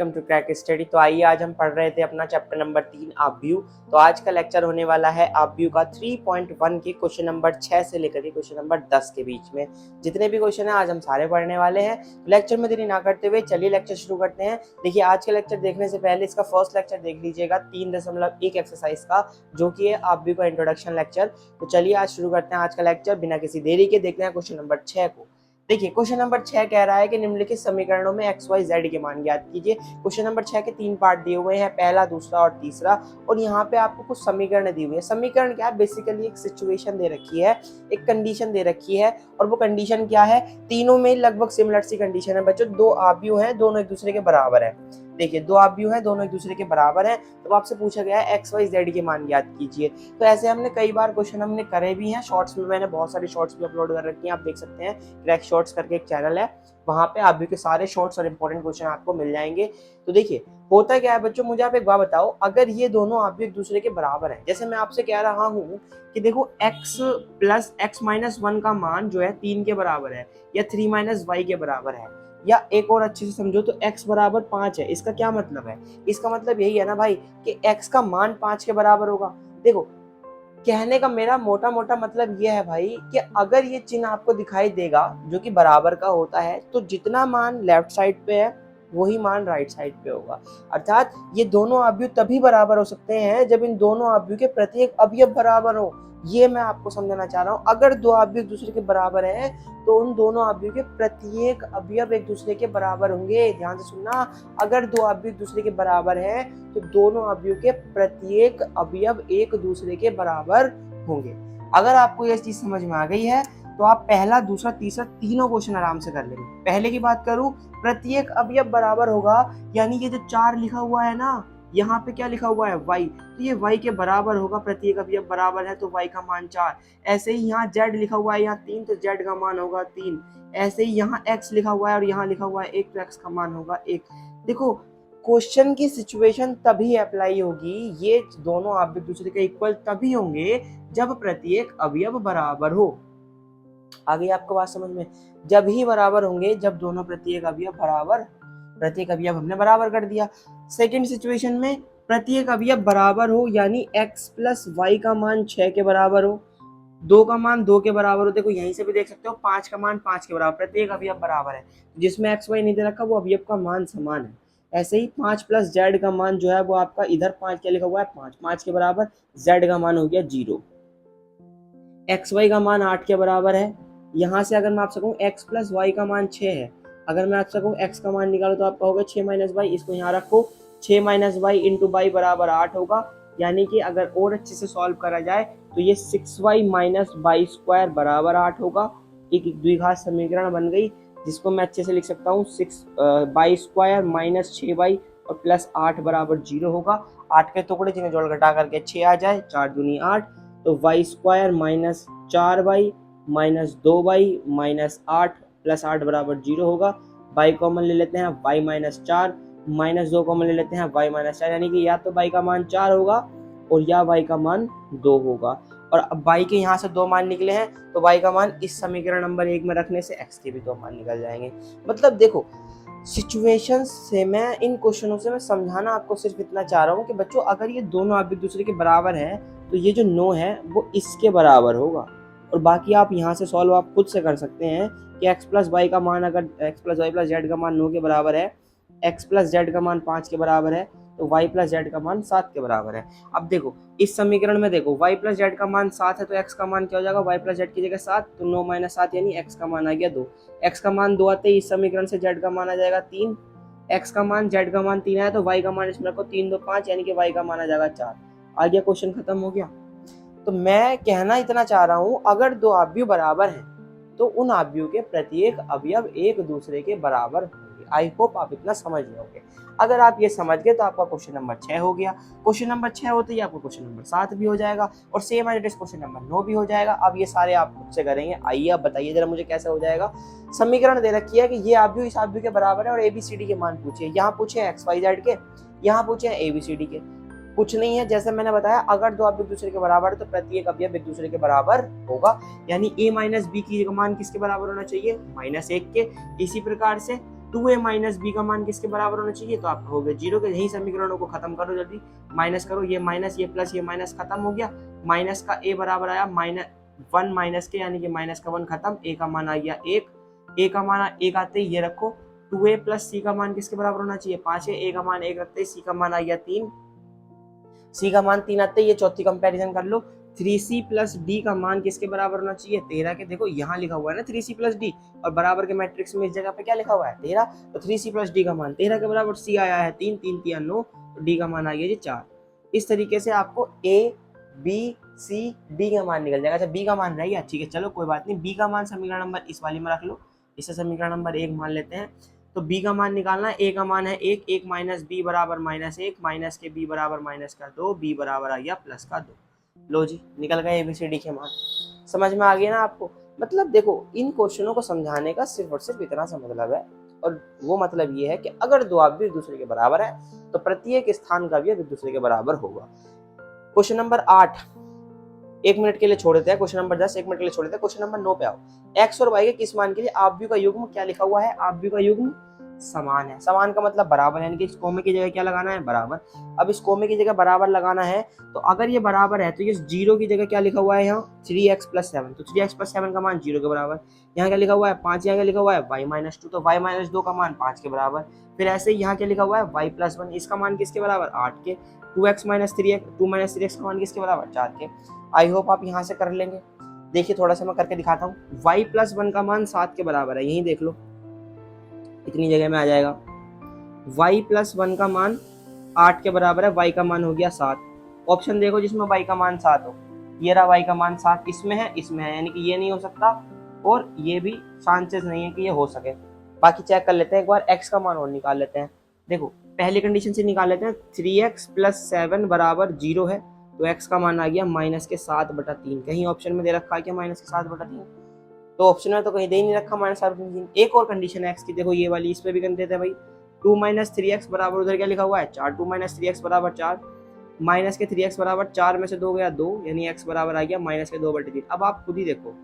Welcome to crack study. तो आइए आज हम पढ़ रहे थे अपना चैप्टर नंबर 3 आव्यूह। तो आज का लेक्चर होने वाला है आव्यूह का 3.1 के क्वेश्चन नंबर 6 से लेकर के क्वेश्चन नंबर 10 के बीच में जितने भी क्वेश्चन है आज हम सारे पढ़ने वाले हैं। लेक्चर में देरी ना करते हुए चलिए लेक्चर शुरू करते हैं। देखिए आज के लेक्चर देखने से पहले इसका फर्स्ट लेक्चर देख लीजिएगा 3.1 एक्सरसाइज का, जो कि है आव्यूह का इंट्रोडक्शन लेक्चर। तो चलिए आज शुरू करते हैं आज का लेक्चर बिना किसी देरी के। देखते हैं क्वेश्चन नंबर 6 को। देखिए क्वेश्चन नंबर 6 कह रहा है कि निम्नलिखित समीकरणों में एक्स वाई जेड के मान ज्ञात कीजिए। क्वेश्चन नंबर 6 के 3 पार्ट दिए हुए हैं, पहला, दूसरा और तीसरा। और यहाँ पे आपको कुछ समीकरण दी हुई है। समीकरण क्या है? बेसिकली एक सिचुएशन दे रखी है, एक कंडीशन दे रखी है। और वो कंडीशन क्या है? तीनों में लगभग सिमिलर सी कंडीशन है बच्चों। दो आव्यूह हैं, दोनों एक दूसरे के बराबर है। देखिए दो आव्यूह हैं, दोनों एक दूसरे के बराबर हैं। तो आपसे पूछा गया है एक्स वाई जेड के मान ज्ञात कीजिए। तो ऐसे हमने कई बार क्वेश्चन हमने करे भी हैं, शॉर्ट्स में मैंने बहुत सारी शॉर्ट्स भी अपलोड कर रखी हैं, आप देख सकते हैं। क्रैक शॉर्ट्स करके एक चैनल है, वहां पे आव्यूह के सारे शॉर्ट्स और इंपॉर्टेंट क्वेश्चन आपको मिल जाएंगे। तो देखिए होता क्या है बच्चों, मुझे आप एक बात बताओ, अगर ये दोनों आव्यूह एक दूसरे के बराबर हैं, जैसे मैं आपसे कह रहा हूँ कि देखो x प्लस x माइनस 1 का मान जो है 3 के बराबर है, या 3 माइनस वाई के बराबर है, या एक और अच्छे से समझो तो x बराबर 5 है। इसका क्या मतलब है? इसका मतलब यही है ना भाई कि x का मान 5 के बराबर होगा। देखो कहने का मेरा मोटा मोटा मतलब ये है भाई कि अगर ये चिन्ह आपको दिखाई देगा जो कि बराबर का होता है, तो जितना मान लेफ्ट साइड पे है वही मान राइट साइड पे होगा। अर्थात ये दोनों आव्यूह तभी बराबर हो सकते हैं जब इन दोनों आव्यूह के प्रत्येक अवयव बराबर हो। ये मैं आपको समझाना चाह रहा हूँ। अगर दो आव्यूह एक दूसरे के बराबर हैं तो उन दोनों आव्यूह के प्रत्येक अवयव एक दूसरे के बराबर होंगे। ध्यान से सुनना, अगर दो आव्यूह एक दूसरे के बराबर हैं तो दोनों आव्यूह के प्रत्येक अवयव एक दूसरे के बराबर होंगे। अगर आपको यह चीज समझ में आ गई है तो आप पहला, दूसरा, तीसरा तीनों क्वेश्चन आराम से कर लेंगे। पहले की बात करूं, प्रत्येक अवयव बराबर होगा, यानी ये जो 4 लिखा हुआ है ना, यहाँ पे क्या लिखा हुआ है? y, तो ये y के बराबर होगा। प्रत्येक अवयव बराबर है तो y का मान 4। ऐसे ही यहाँ z लिखा हुआ है, यहाँ 3, तो z का मान होगा 3। ऐसे ही यहाँ x लिखा हुआ है और यहाँ लिखा हुआ है 1, तो x का मान होगा 1। देखो क्वेश्चन की सिचुएशन तभी अप्लाई होगी, ये दोनों आव्यूह दूसरे के इक्वल तभी होंगे जब प्रत्येक अवयव बराबर हो। आगे आपको बात समझ में? जब ही बराबर होंगे जब दोनों प्रत्येक अवयव बराबर, प्रत्येक अवयव हमने बराबर कर दिया। सेकंड सिचुएशन में प्रत्येक अवयव बराबर हो, यानी x प्लस वाई का मान 6 के बराबर हो, 2 का मान 2 के बराबर हो। देखो यहीं से भी देख सकते हो 5 का मान 5 के बराबर, प्रत्येक अवयव बराबर है। जिसमें एक्स वाई नहीं दे रखा वो अवयव का मान समान है। ऐसे ही 5 प्लस जेड का मान जो है वो आपका इधर 5 क्या लिखा हुआ है? 5, 5 के बराबर। जेड का मान हो गया 0। एक्स वाई का मान 8 के बराबर है। यहाँ से अगर मैं आपसे कहूँ x प्लस वाई का मान 6 है, अगर मैं आपसे कहूँ x का मान निकालो तो आपका होगा 6 माइनस वाई। इसको यहाँ रखो, 6 माइनस वाई इंटू वाई बराबर 8 होगा। यानी कि अगर और अच्छे से सॉल्व करा जाए तो ये 6y माइनस वाई स्क्वायर बराबर 8 होगा। एक द्विघात समीकरण बन गई, जिसको मैं अच्छे से लिख सकता हूँ 6y स्क्वायर माइनस 6y और प्लस 8 बराबर 0 होगा। 8 के टुकड़े जिन्हें जोड़ घटा करके 6 आ जाए, 4 दूनी 8, तो Y square minus 4y minus 2y minus 8 plus 8 बराबर 0 होगा। y कॉमन ले लेते हैं, y माइनस 4 माइनस 2 कॉमन ले लेते हैं, y माइनस 4, यानी कि या तो y का मान 4 होगा और या y का मान 2 होगा। और अब y के यहाँ से 2 मान निकले हैं तो y का मान इस समीकरण नंबर 1 में रखने से x के भी 2 मान निकल जाएंगे। मतलब देखो सिचुएशन से मैं, इन क्वेश्चनों से मैं समझाना आपको सिर्फ इतना चाह रहा हूँ कि बच्चों अगर ये दोनों आप एक दूसरे के बराबर हैं तो ये जो 9 है वो इसके बराबर होगा। और बाकी आप यहाँ से सॉल्व आप खुद से कर सकते हैं कि x प्लस वाई का मान, अगर x plus Y plus Z का मान 9 के बराबर है, x प्लस जेड का मान 5 के बराबर है, तो y प्लस जेड का मान 7 के बराबर है। अब देखो इस समीकरण में देखो y प्लस जेड का मान 7 है तो x का मान क्या हो जाएगा? y प्लस जेड की जगह 7, तो 9 माइनस 7 यानी x का मान आ गया 2। x का मान 2 आते ही इस समीकरण से z का मान आ जाएगा 3। x का मान, z का मान 3 आया तो y का मान इसमें रखो 3 2 5, यानी कि y का मान आ जाएगा 4। आ गया, क्वेश्चन खत्म हो गया। तो मैं कहना इतना चाह रहा हूं, अगर दो आव्यूह बराबर हैं तो उन आव्यूह के प्रत्येक अवयव एक दूसरे के बराबर होंगे। आई होप आप इतना समझ गए। अगर आप ये समझ गए तो आपका क्वेश्चन नंबर 6 हो गया। क्वेश्चन नंबर 6 होते ही आपको क्वेश्चन नंबर 7 भी हो जाएगा और same as it is question number 9 भी हो जाएगा। अब ये सारे आप मुझसे करेंगे। आइए आप बताइए जरा मुझे कैसे हो जाएगा। समीकरण दे रखी है कि ये आव्यूह इस आव्यूह के बराबर है और एबीसीडी के मान पूछिए। यहाँ पूछे एक्स वाई जेड के, यहाँ पूछे एबीसीडी के। कुछ नहीं है, जैसे मैंने बताया अगर दो अवयव एक दूसरे के बराबर है तो प्रत्येक अवयव एक दूसरे के बराबर होगा। यानी a माइनस बी की मान किसके बराबर होना चाहिए? -1 के। इसी प्रकार से 2a माइनस बी का मान किसके बराबर होना चाहिए, तो आपका हो गया 0 के। यही समीकरणों को खत्म करो जल्दी, माइनस करो, ये माइनस ये प्लस ये माइनस खत्म हो गया, माइनस का a बराबर आया -1 माइनस के, यानी कि माइनस का 1 खत्म, a का मान आ गया 1, a का मान 1 आते ही ये रखो, 2a प्लस c का मान किसके बराबर होना चाहिए 5 है, a का मान 1 रखते ही c का मान आ गया 3, c का मान 3 आते ही ये चौथी कंपैरिजन कर लो, 3c प्लस d का मान किसके बराबर होना चाहिए 13 के। देखो यहाँ लिखा हुआ है ना 3c प्लस d, और बराबर के मैट्रिक्स में इस जगह पे क्या लिखा हुआ है 13, तो 3c प्लस d का मान 13 के बराबर, c आया है 3, 3 3 9, तो d का मान आ गया जी 4। इस तरीके से आपको a b c d का मान निकल जाएगा। अच्छा b का मान रह गया, ठीक है चलो कोई बात नहीं, b का मान समीकरण नंबर इस वाली में रख लो, इसे समीकरण नंबर 1 मान लेते हैं। तो b का मान निकालना है, a का मान है 1, 1 माइनस b बराबर -1, माइनस के b बराबर माइनस का 2, b बराबर आ गया प्लस का 2। लो जी निकल गए ABCD के मान। समझ में आ गया ना आपको। मतलब देखो इन क्वेश्चनों को समझाने का सिर्फ और सिर्फ इतना सा मतलब है, और वो मतलब ये है कि अगर दो अवयव एक दूसरे के बराबर है तो प्रत्येक स्थान का अवयव एक दूसरे के बराबर होगा। क्वेश्चन नंबर 8 1 मिनट के लिए छोड़ देते हैं, क्वेश्चन नंबर 10 1 मिनट के लिए छोड़ देते हैं, क्वेश्चन नंबर 9 पे आओ। x और y के किस मान के लिए आव्यूह का युग्म क्या लिखा हुआ है, आव्यूह का युग्म समान है। समान का मतलब बराबर, यानी कि इस कोमे की जगह क्या लगाना है बराबर। अब इस कोमे की जगह बराबर लगाना है, तो अगर ये बराबर है तो ये 0 की जगह क्या लिखा हुआ है यहाँ 3x + 7, तो 3x + 7 का मान 0 के बराबर। यहाँ क्या लिखा हुआ है 5, यहाँ क्या लिखा हुआ है y - 2, तो y - 2 का मान 5 के बराबर। फिर ऐसे ही यहाँ क्या लिखा हुआ है y + 1, इसका मान किसके बराबर 8 के। 2x - 3x का मान किसके बराबर 4 के। आई होप आप यहाँ से कर लेंगे। देखिए थोड़ा सा मैं करके दिखाता हूँ। y + 1 का मान 7 के बराबर है, यही देख लो इतनी जगह में आ जाएगा। y + 1 का मान 8 के बराबर है, y का मान हो गया 7। ऑप्शन देखो जिसमें y का मान 7 हो, ये रहा y का मान 7, इसमें है इसमें है, यानी कि ये नहीं हो सकता और ये भी चांसेस नहीं है कि ये हो सके। बाकी चेक कर लेते हैं एक बार, x का मान और निकाल लेते हैं। देखो पहली कंडीशन से निकाल लेते हैं, 3x + 7 बराबर 0 है, तो x का मान आ गया -7/3। कहीं ऑप्शन में दे रखा है क्या -7/3, तो ऑप्शन में तो कहीं दे ही नहीं रखा -7/3। एक और कंडीशन है x की, देखो ये वाली, इस पे भी कर देते हैं भाई। 2 - 3x बराबर, उधर क्या लिखा हुआ है 4, 2 - 3x बराबर 4, माइनस के 3x बराबर 4 में से 2 गया 2, यानी x बराबर आ गया -2/3। अब आप खुद ही देखो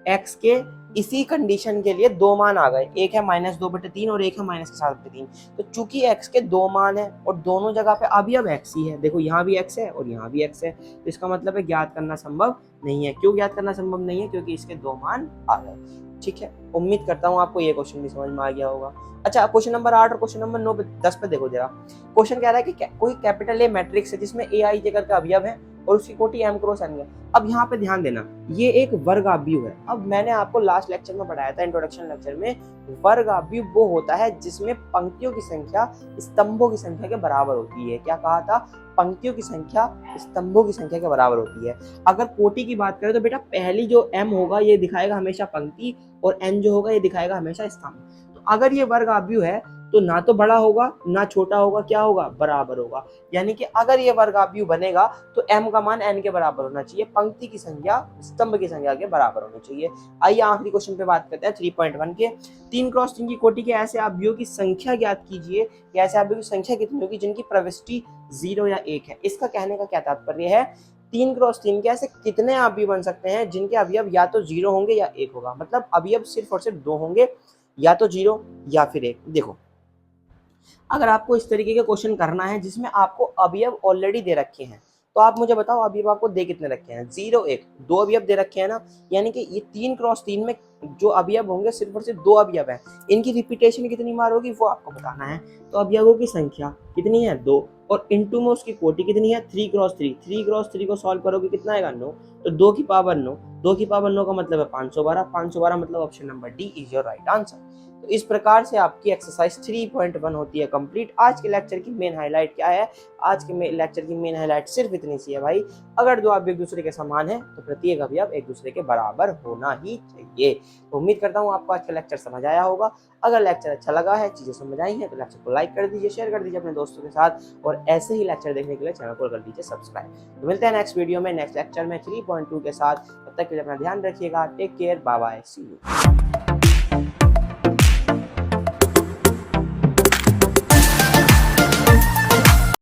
x के इसी कंडीशन के लिए दो मान आ गए, एक है -2/3 और एक है -7/3। तो चूंकि x के दो मान है और दोनों जगह पे अभी x ही है, देखो यहाँ भी x है और यहाँ भी x है, तो इसका मतलब है ज्ञात करना संभव नहीं है। क्यों ज्ञात करना संभव नहीं है, क्योंकि इसके दो मान आ गए। ठीक है, उम्मीद करता हूँ आपको ये क्वेश्चन भी समझ में आ गया होगा। अच्छा क्वेश्चन नंबर 8 और क्वेश्चन नंबर 9 पे 10 पे देखो जरा। क्वेश्चन कह रहा है कि कोई कैपिटल ए मैट्रिक्स है जिसमें ए आई जगह का अवयव है और उसकी कोटि m क्रॉस n है। अब यहाँ पे ध्यान देना, ये एक वर्गाव्यूह है। अब मैंने आपको लास्ट लेक्चर में पढ़ाया था, इंट्रोडक्शन लेक्चर में, वर्गाव्यूह वो होता है जिसमें पंक्तियों की संख्या स्तंभों की संख्या के बराबर होती है। क्या कहा था, पंक्तियों की संख्या स्तंभों की संख्या के बराबर होती है। अगर कोटि की बात करें तो बेटा पहली जो m होगा ये दिखाएगा हमेशा पंक्ति, और n जो होगा ये दिखाएगा हमेशा स्तंभ। तो अगर ये वर्गाव्यूह है तो ना तो बड़ा होगा ना छोटा होगा, क्या होगा बराबर होगा। यानी कि अगर ये वर्गाव्यूह बनेगा तो m का मान n के बराबर होना चाहिए, पंक्ति की संख्या स्तंभ की संख्या के बराबर होनी चाहिए। आइए आखिरी क्वेश्चन पे बात करते हैं 3.1 के। 3x3 की कोटि के ऐसे अवयवों की संख्या ज्ञात कीजिए, या ऐसे अवयवों की संख्या कितनी होगी जिनकी प्रविष्टि 0 या 1 है। इसका कहने का क्या तात्पर्य है, 3x3 के ऐसे कितने अवयव बन सकते हैं जिनके अवयव या तो 0 होंगे या 1 होगा। मतलब अवयव सिर्फ और सिर्फ 2 होंगे, या तो 0 या फिर 1। देखो अगर आपको इस तरीके के क्वेश्चन करना है जिसमें आपको अवयव ऑलरेडी दे रखे हैं, तो आप मुझे बताओ अवयव आपको दे कितने रखे हैं, 0 1, दो अवयव दे रखे हैं ना। यानी कि ये 3x3 में जो अवयव होंगे सिर्फ और सिर्फ 2 अवयव हैं, इनकी रिपीटेशन कितनी बार होगी वो आपको बताना है। तो अवयवों की संख्या कितनी है 2, और इनटू में उसकी कोटि कितनी है 3x3। 3x3 को सॉल्व करोगे कितना आएगा 9, तो 2 की पावर 9, 2 की पावर 9 का मतलब है 512, 512 मतलब option number D is your right answer. तो इस प्रकार से आपकी एक्सरसाइज 3.1 होती है कंप्लीट। आज के लेक्चर की मेन हाईलाइट क्या है, आज के लेक्चर की मेन हाईलाइट सिर्फ इतनी सी है भाई, अगर दो अवयव एक दूसरे के समान है तो प्रत्येक अवयव एक दूसरे के बराबर होना ही चाहिए। तो उम्मीद करता हूँ आपको आज का लेक्चर समझ आया होगा। अगर लेक्चर अच्छा लगा है, चीजें समझ आई हैं, तो लेक्चर को लाइक कर दीजिए, शेयर कर दीजिए अपने दोस्तों के साथ, और ऐसे ही लेक्चर देखने के लिए चैनल को कर दीजिए सब्सक्राइब। तो मिलते हैं नेक्स्ट वीडियो में, नेक्स्ट लेक्चर में 3.2 के साथ। तब तक के लिए अपना ध्यान रखिएगा। Take care, bye bye, see you.